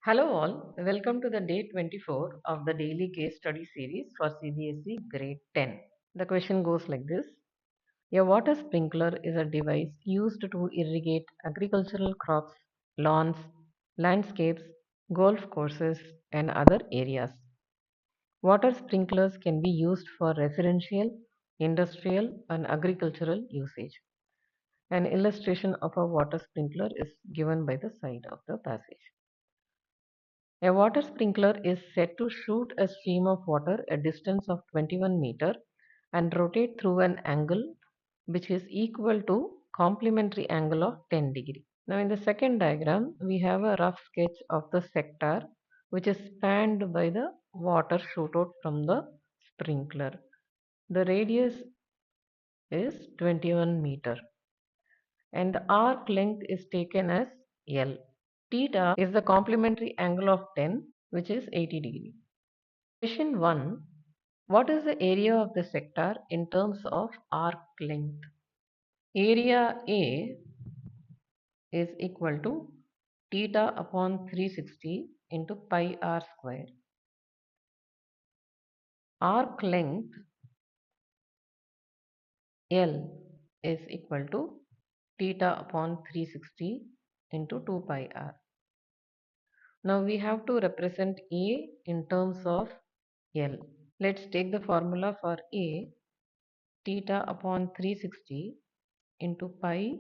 Hello all, welcome to the day 24 of the daily case study series for CBSE grade 10. The question goes like this. A water sprinkler is a device used to irrigate agricultural crops, lawns, landscapes, golf courses and other areas. Water sprinklers can be used for residential, industrial and agricultural usage. An illustration of a water sprinkler is given by the side of the passage. A water sprinkler is said to shoot a stream of water a distance of 21 meter and rotate through an angle which is equal to complementary angle of 10 degree. Now in the second diagram we have a rough sketch of the sector which is spanned by the water shoot out from the sprinkler. The radius is 21 meter and the arc length is taken as L. Theta is the complementary angle of 10 which is 80 degree. Question 1. What is the area of the sector in terms of arc length? Area A is equal to theta upon 360 into pi r square. Arc length L is equal to theta upon 360 into 2 pi r. Now we have to represent A in terms of L. Let's take the formula for A. Theta upon 360 into pi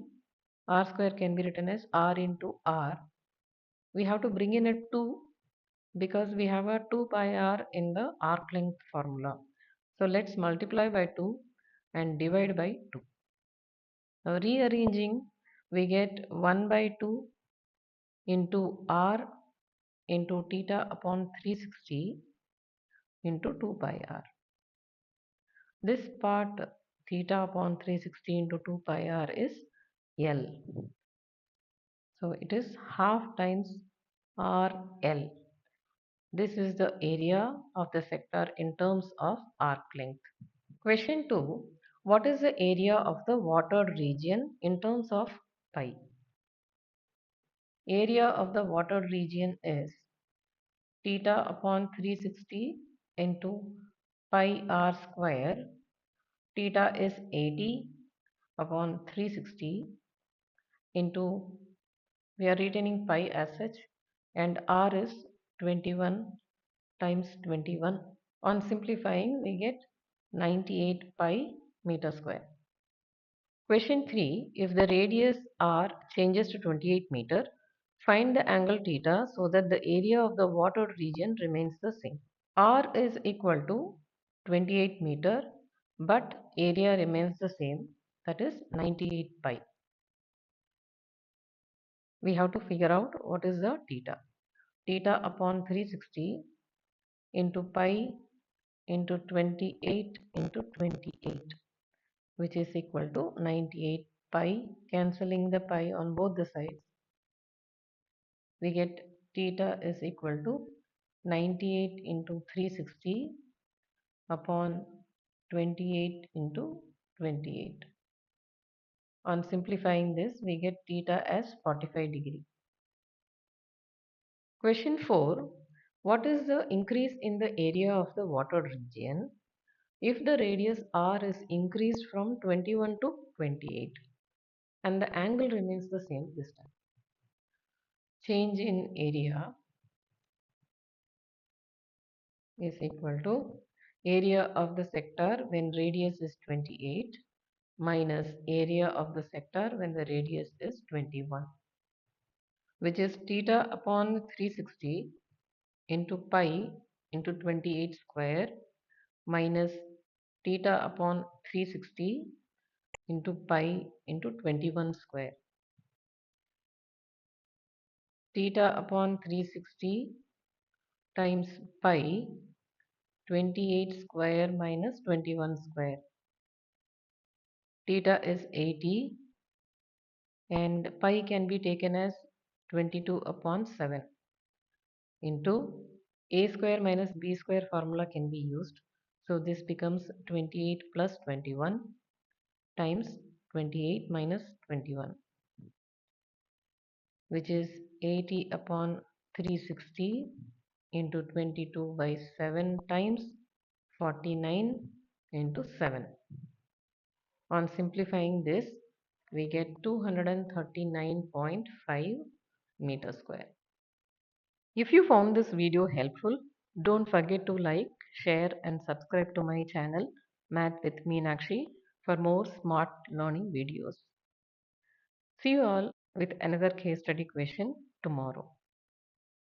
r square can be written as r into r. We have to bring in a 2 because we have a 2 pi r in the arc length formula. So let's multiply by 2 and divide by 2. Now rearranging, we get 1 by 2 into r into theta upon 360 into 2 pi r. This part theta upon 360 into 2 pi r is L. So it is half times RL. This is the area of the sector in terms of arc length. Question 2. What is the area of the watered region in terms of pi? Area of the watered region is theta upon 360 into pi r square. Theta is 80 upon 360 into, we are retaining pi as such, and r is 21 times 21. On simplifying, we get 98 pi meter square. Question 3. If the radius r changes to 28 meter, find the angle theta so that the area of the watered region remains the same. R is equal to 28 meter, but area remains the same, that is 98 pi. We have to figure out what is the theta. Theta upon 360 into pi into 28 into 28, which is equal to 98 pi. Cancelling the pi on both the sides, we get theta is equal to 98 into 360 upon 28 into 28. On simplifying this, we get theta as 45 degree. Question 4. What is the increase in the area of the watered region if the radius r is increased from 21 to 28 and the angle remains the same this time? Change in area is equal to area of the sector when radius is 28 minus area of the sector when the radius is 21, which is theta upon 360 into pi into 28 square minus theta upon 360 into pi into 21 square. Theta upon 360 times pi 28 square minus 21 square. Theta is 80 and pi can be taken as 22 upon 7 into a square minus b square formula can be used. So this becomes 28 plus 21 times 28 minus 21, which is 80 upon 360 into 22 by 7 times 49 into 7. On simplifying this, we get 239.5 meter square. If you found this video helpful, don't forget to like, share and subscribe to my channel Math with Meenakshi for more smart learning videos. See you all with another case study question tomorrow.